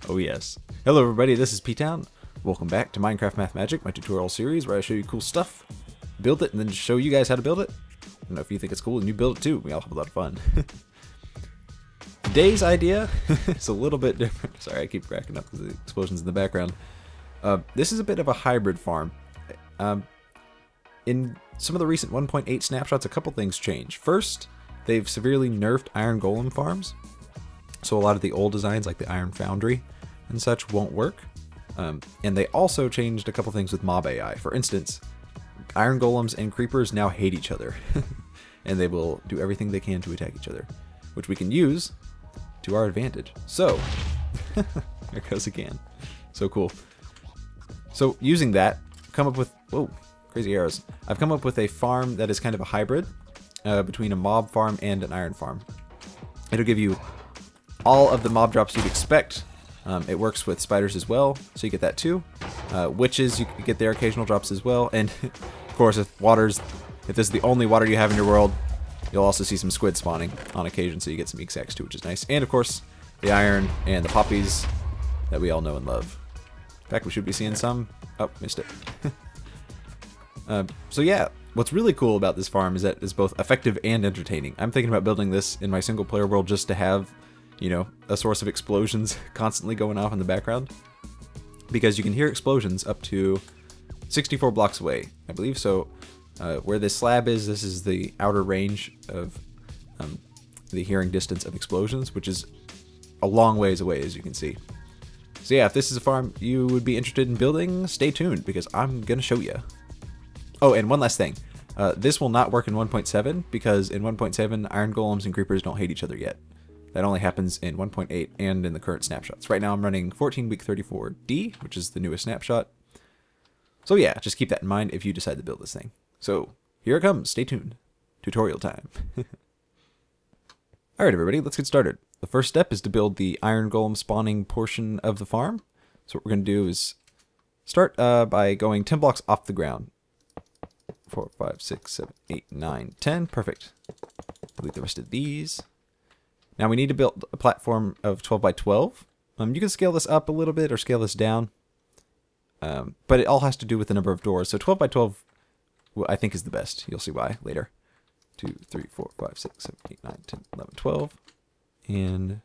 Oh yes. Hello everybody, this is P-Town. Welcome back to Minecraft Math Magic, my tutorial series where I show you cool stuff, build it, and then show you guys how to build it. I don't know if you think it's cool and you build it too, we all have a lot of fun. Today's idea is a little bit different. Sorry, I keep cracking up because the explosions in the background. This is a bit of a hybrid farm. In some of the recent 1.8 snapshots, a couple things changed. First, they've severely nerfed iron golem farms. So a lot of the old designs like the iron foundry and such won't work. And they also changed a couple things with mob AI. For instance, iron golems and creepers now hate each other. And they will do everything they can to attack each other, which we can use to our advantage. So, there goes again. So cool. So using that, come up with, whoa, crazy arrows. I've come up with a farm that is kind of a hybrid between a mob farm and an iron farm. It'll give you all of the mob drops you'd expect. It works with spiders as well, so you get that too. Witches, you get their occasional drops as well. And of course, if this is the only water you have in your world, you'll also see some squid spawning on occasion, so you get some ink sacks too, which is nice. And of course, the iron and the poppies that we all know and love. In fact, we should be seeing some. Oh, missed it. So yeah, what's really cool about this farm is that it's both effective and entertaining. I'm thinking about building this in my single player world just to have, you know, a source of explosions constantly going off in the background. Because you can hear explosions up to 64 blocks away, I believe. So where this slab is, this is the outer range of the hearing distance of explosions, which is a long ways away, as you can see. So yeah, if this is a farm you would be interested in building, stay tuned because I'm going to show you. Oh, and one last thing. This will not work in 1.7 because in 1.7, iron golems and creepers don't hate each other yet. That only happens in 1.8 and in the current snapshots. Right now I'm running 14 week 34D, which is the newest snapshot. So yeah, just keep that in mind if you decide to build this thing. So here it comes, stay tuned. Tutorial time. Alright everybody, let's get started. The first step is to build the iron golem spawning portion of the farm. So what we're going to do is start by going 10 blocks off the ground. 4, 5, 6, 7, 8, 9, 10. Perfect. Delete the rest of these. Now we need to build a platform of 12 by 12. You can scale this up a little bit or scale this down. But it all has to do with the number of doors. So 12 by 12, well, I think is the best. You'll see why later. 2, 3, 4, 5, 6, 7, 8, 9, 10, 11, 12. And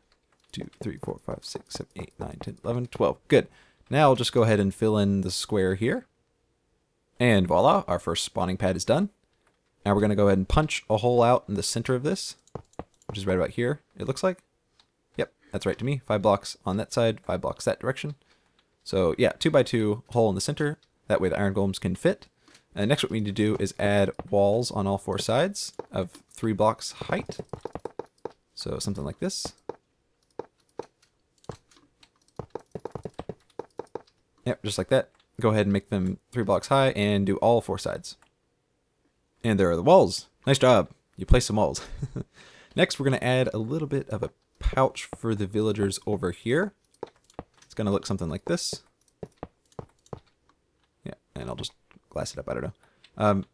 2, 3, 4, 5, 6, 7, 8, 9, 10, 11, 12. Good. Now I'll just go ahead and fill in the square here. And voila, our first spawning pad is done. Now we're going to go ahead and punch a hole out in the center of this, which is right about here, it looks like. Yep, that's right to me. 5 blocks on that side, 5 blocks that direction. So yeah, 2 by 2 hole in the center. That way the iron golems can fit. And next what we need to do is add walls on all 4 sides of 3 blocks height. So something like this. Yep, just like that. Go ahead and make them 3 blocks high and do all 4 sides. And there are the walls. Nice job. You placed some walls. Next, we're going to add a little bit of a pouch for the villagers over here. It's going to look something like this. Yeah, and I'll just glass it up. I don't know.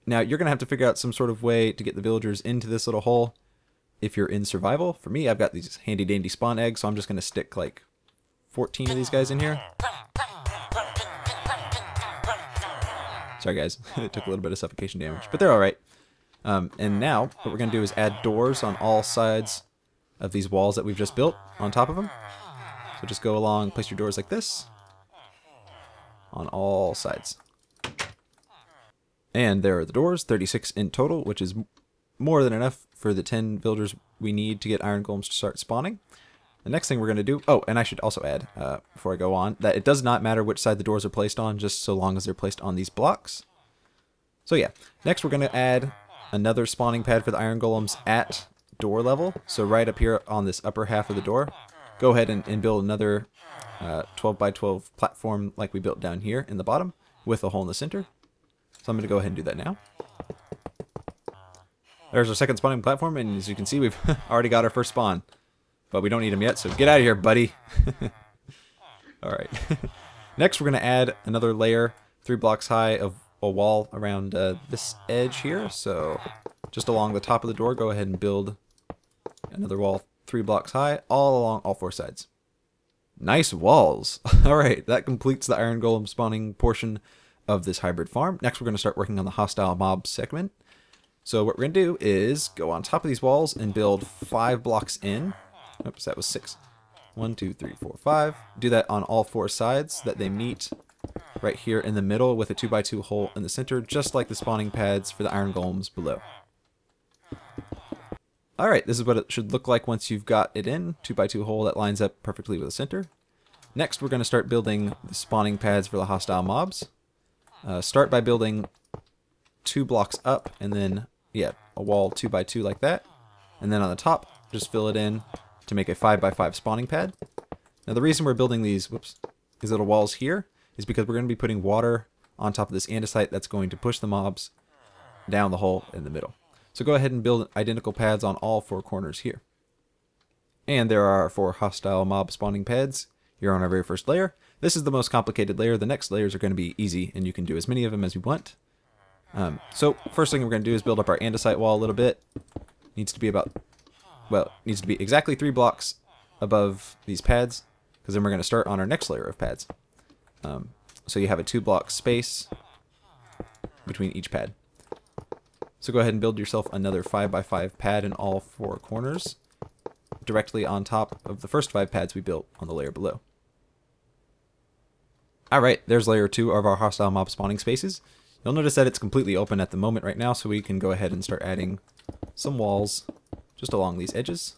Now, you're going to have to figure out some sort of way to get the villagers into this little hole if you're in survival. For me, I've got these handy-dandy spawn eggs, so I'm just going to stick like 14 of these guys in here. Sorry guys, it took a little bit of suffocation damage, but they're alright. And now, what we're going to do is add doors on all sides of these walls that we've just built on top of them. So just go along, place your doors like this on all sides. And there are the doors, 36 in total, which is more than enough for the 10 villagers we need to get iron golems to start spawning. The next thing we're going to do, oh, and I should also add, before I go on, that it does not matter which side the doors are placed on, just so long as they're placed on these blocks. So yeah, next we're going to add another spawning pad for the iron golems at door level. So right up here on this upper half of the door, go ahead and build another 12 by 12 platform like we built down here in the bottom with a hole in the center. So I'm going to go ahead and do that now. There's our second spawning platform, and as you can see, we've already got our first spawn. But we don't need them yet, so get out of here, buddy. Alright. Next, we're going to add another layer, 3 blocks high, of a wall around this edge here. So just along the top of the door, go ahead and build another wall 3 blocks high, all along all 4 sides. Nice walls. Alright, that completes the iron golem spawning portion of this hybrid farm. Next we're going to start working on the hostile mob segment. So what we're going to do is go on top of these walls and build 5 blocks in. Oops, that was 6. 1, 2, 3, 4, 5. Do that on all 4 sides so that they meet right here in the middle with a 2x2 hole in the center, just like the spawning pads for the iron golems below. Alright, this is what it should look like once you've got it in. 2x2 hole that lines up perfectly with the center. Next we're going to start building the spawning pads for the hostile mobs. Start by building 2 blocks up and then, yeah, a wall 2x2 like that. And then on the top, just fill it in to make a 5x5 spawning pad. Now the reason we're building these little walls here is because we're going to be putting water on top of this andesite that's going to push the mobs down the hole in the middle. So go ahead and build identical pads on all 4 corners here. And there are our 4 hostile mob spawning pads here on our very first layer. This is the most complicated layer. The next layers are going to be easy, and you can do as many of them as you want. So first thing we're going to do is build up our andesite wall a little bit. Needs to be exactly 3 blocks above these pads, because then we're going to start on our next layer of pads. So you have a 2 block space between each pad. So go ahead and build yourself another 5x5 pad in all 4 corners, directly on top of the first 5 pads we built on the layer below. Alright, there's layer 2 of our hostile mob spawning spaces. You'll notice that it's completely open at the moment right now, so we can go ahead and start adding some walls just along these edges.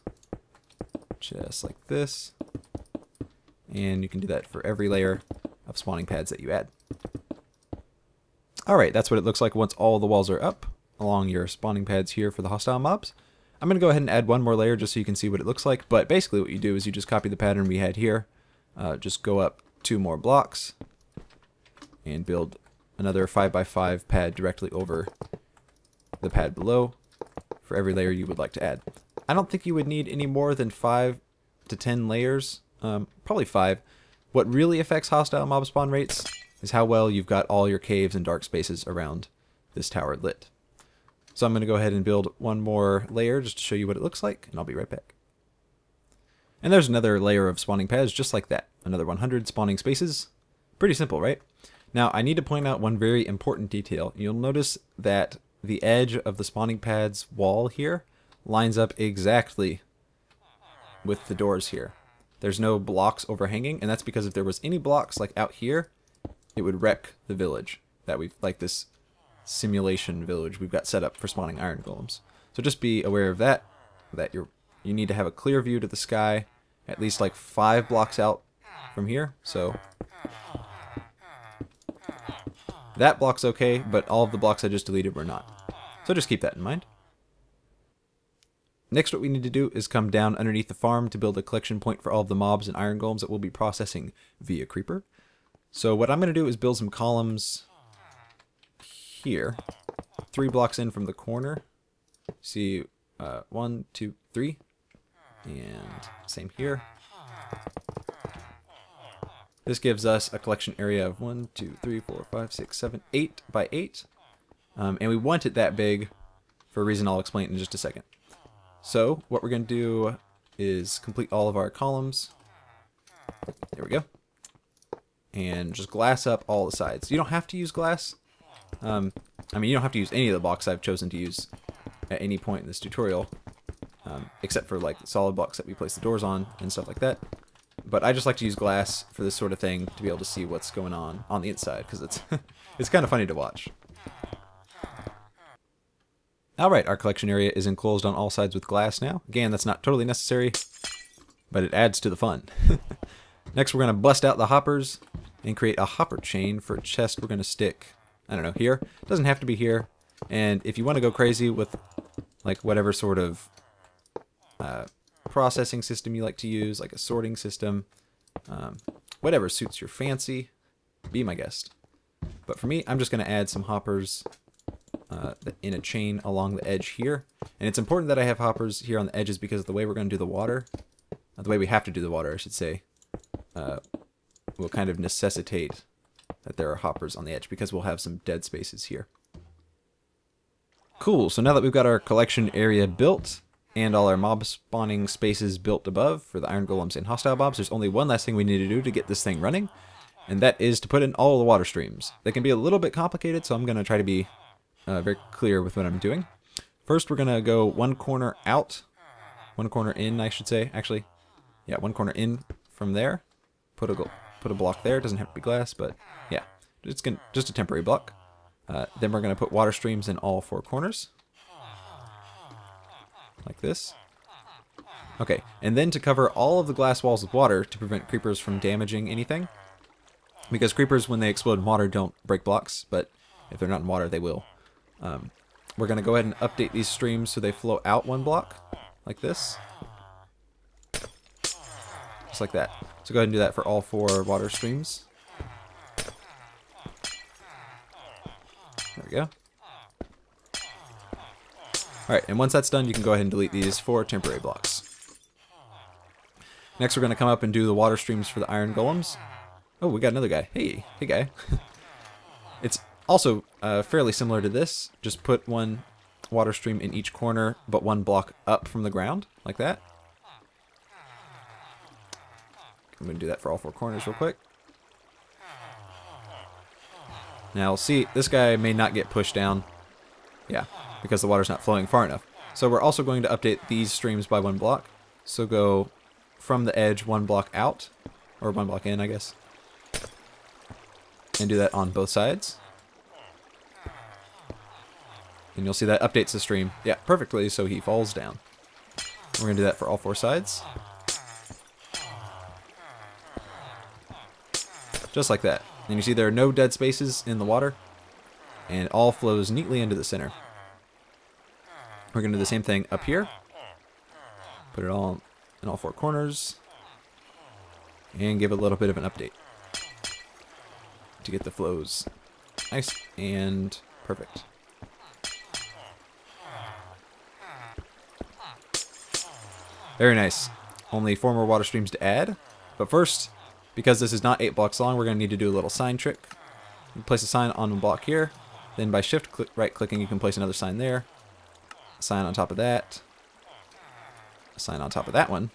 Just like this. And you can do that for every layer of spawning pads that you add. Alright, that's what it looks like once all the walls are up along your spawning pads here for the hostile mobs. I'm going to go ahead and add one more layer just so you can see what it looks like, but basically what you do is you just copy the pattern we had here, just go up 2 more blocks and build another 5x5 pad directly over the pad below for every layer you would like to add. I don't think you would need any more than 5 to 10 layers, probably 5. What really affects hostile mob spawn rates is how well you've got all your caves and dark spaces around this tower lit. So I'm going to go ahead and build one more layer just to show you what it looks like, and I'll be right back. And there's another layer of spawning pads just like that. Another 100 spawning spaces. Pretty simple, right? Now, I need to point out one very important detail. You'll notice that the edge of the spawning pads wall here lines up exactly with the doors here. There's no blocks overhanging, and that's because if there was any blocks like out here, it would wreck the village that we've, like this simulation village we've got set up for spawning iron golems. So just be aware of that, you need to have a clear view to the sky, at least like 5 blocks out from here. So that block's okay, but all of the blocks I just deleted were not. So just keep that in mind. Next, what we need to do is come down underneath the farm to build a collection point for all of the mobs and iron golems that we'll be processing via creeper. So what I'm going to do is build some columns here, 3 blocks in from the corner. See, 1, 2, 3, and same here. This gives us a collection area of 1, 2, 3, 4, 5, 6, 7, 8 by 8. And we want it that big for a reason I'll explain in just a second. So what we're going to do is complete all of our columns. There we go. And just glass up all the sides. You don't have to use glass. I mean, you don't have to use any of the blocks I've chosen to use at any point in this tutorial, except for like the solid blocks that we place the doors on and stuff like that. But I just like to use glass for this sort of thing to be able to see what's going on the inside, because it's it's kind of funny to watch. Alright, our collection area is enclosed on all sides with glass now. Again, that's not totally necessary, but it adds to the fun. Next, we're going to bust out the hoppers and create a hopper chain for a chest we're going to stick, I don't know, here. It doesn't have to be here. And if you want to go crazy with like whatever sort of processing system you like to use, like a sorting system, whatever suits your fancy, be my guest. But for me, I'm just going to add some hoppers in a chain along the edge here. And it's important that I have hoppers here on the edges because of the way we're going to do the water, the way we have to do the water, I should say, will kind of necessitate that there are hoppers on the edge because we'll have some dead spaces here. Cool, so now that we've got our collection area built, and all our mob spawning spaces built above for the iron golems and hostile mobs, there's only one last thing we need to do to get this thing running, and that is to put in all the water streams. They can be a little bit complicated, so I'm going to try to be very clear with what I'm doing. First, we're going to go one corner out, one corner in, I should say, actually. Yeah, one corner in from there. Put a block there. It doesn't have to be glass, but yeah, it's just a temporary block. Then we're going to put water streams in all four corners. Like this. Okay, and then to cover all of the glass walls with water to prevent creepers from damaging anything. Because creepers, when they explode in water, don't break blocks, but if they're not in water, they will. We're going to go ahead and update these streams so they flow out one block, like this. Just like that. So go ahead and do that for all four water streams. There we go. Alright, and once that's done, you can go ahead and delete these four temporary blocks. Next, we're going to come up and do the water streams for the iron golems. Oh, we got another guy. Hey guy. It's also fairly similar to this. Just put one water stream in each corner, but one block up from the ground, like that. I'm going to do that for all four corners real quick. Now, see, this guy may not get pushed down. Yeah, because the water's not flowing far enough. So we're also going to update these streams by one block. So go from the edge one block out, or one block in, I guess. And do that on both sides. And you'll see that updates the stream. Yeah, perfectly, so he falls down. We're going to do that for all four sides. Just like that. And you see there are no dead spaces in the water. And it all flows neatly into the center. We're going to do the same thing up here. Put it all in all four corners. And give a little bit of an update. To get the flows nice and perfect. Very nice. Only 4 more water streams to add. But first, because this is not 8 blocks long, we're going to need to do a little sign trick. You place a sign on one block here. Then by right clicking, you can place another sign there. A sign on top of that. A sign on top of that one.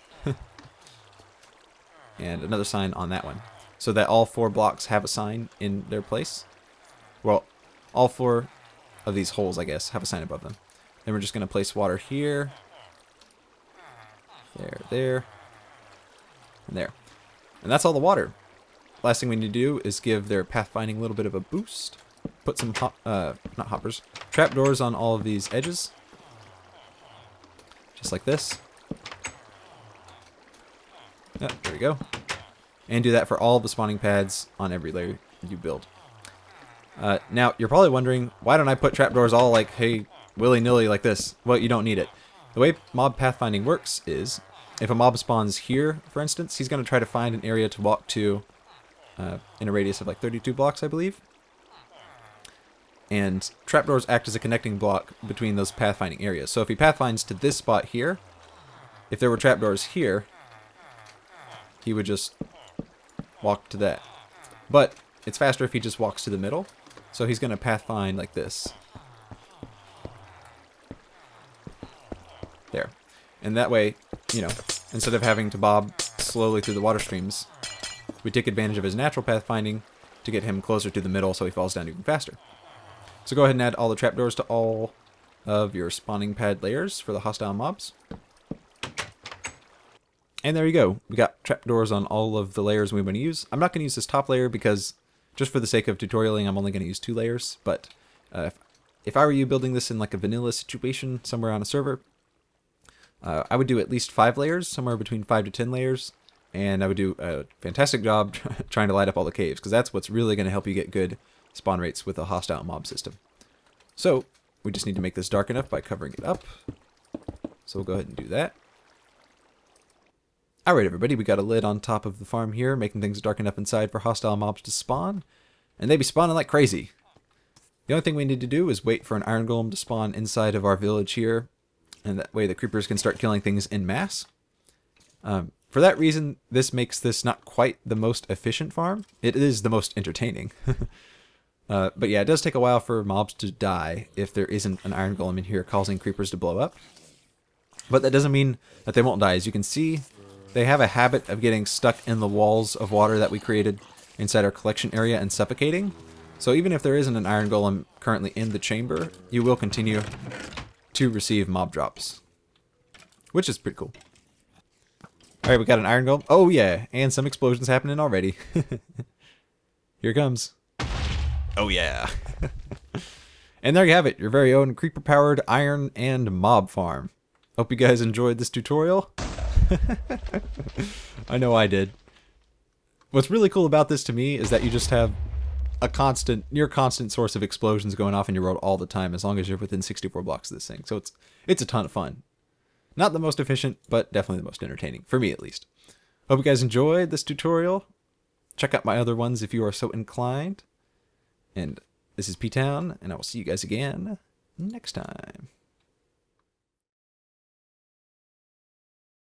And another sign on that one. So that all 4 blocks have a sign in their place. Well, all 4 of these holes, I guess, have a sign above them. Then we're just going to place water here. There, and there. And that's all the water. Last thing we need to do is give their pathfinding a little bit of a boost. Put some, not hoppers, trapdoors on all of these edges. Just like this. Yep, there we go. And do that for all the spawning pads on every layer you build. Now, you're probably wondering, why don't I put trapdoors all like, hey, willy-nilly like this? Well, you don't need it. The way mob pathfinding works is, if a mob spawns here, for instance, he's going to try to find an area to walk to in a radius of like 32 blocks, I believe. And trapdoors act as a connecting block between those pathfinding areas. So if he pathfinds to this spot here, if there were trapdoors here, he would just walk to that. But it's faster if he just walks to the middle. So he's going to pathfind like this. There. And that way, you know, instead of having to bob slowly through the water streams, we take advantage of his natural pathfinding to get him closer to the middle so he falls down even faster. So go ahead and add all the trapdoors to all of your spawning pad layers for the hostile mobs. And there you go. We got trapdoors on all of the layers we want to use. I'm not going to use this top layer because, just for the sake of tutorialing, I'm only going to use 2 layers. But if I were you building this in like a vanilla situation somewhere on a server, I would do at least 5 layers, somewhere between 5 to 10 layers. And I would do a fantastic job trying to light up all the caves, because that's what's really going to help you get good spawn rates with a hostile mob system. So we just need to make this dark enough by covering it up. So we'll go ahead and do that. Alright everybody, we got a lid on top of the farm here, making things dark enough inside for hostile mobs to spawn. And they be spawning like crazy. The only thing we need to do is wait for an iron golem to spawn inside of our village here. And that way the creepers can start killing things en masse. For that reason, this makes this not quite the most efficient farm. It is the most entertaining. But yeah, it does take a while for mobs to die if there isn't an iron golem in here causing creepers to blow up. But that doesn't mean that they won't die. As you can see, they have a habit of getting stuck in the walls of water that we created inside our collection area and suffocating. So even if there isn't an iron golem currently in the chamber, you will continue to receive mob drops, which is pretty cool. Alright, we got an iron golem. Oh yeah, and some explosions happening already. Here it comes. Oh yeah. And there you have it, your very own creeper-powered iron and mob farm. Hope you guys enjoyed this tutorial. I know I did. What's really cool about this to me is that you just have a constant, near constant source of explosions going off in your world all the time, as long as you're within 64 blocks of this thing. So it's a ton of fun. Not the most efficient, but definitely the most entertaining, for me at least. Hope you guys enjoyed this tutorial. Check out my other ones if you are so inclined. And this is P-Town, and I will see you guys again next time.